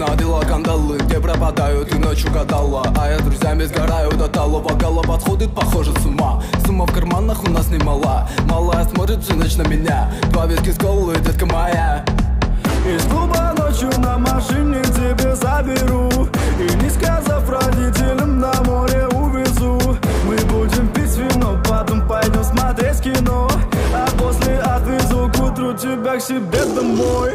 надела кандалы, где пропадаю, ты ночью гадала. А я с друзьями сгораю до талого. Голова сходит, похоже, с ума. Сумма в карманах у нас немала. Малая смотрит всю ночь на меня. Два виски с колой, детка моя. Из клуба ночью на машине тебе заберу. И не сказав родителям, на море увезу. Мы будем пить вино, потом пойдем смотреть кино. А после отвезу к утру тебя к себе домой.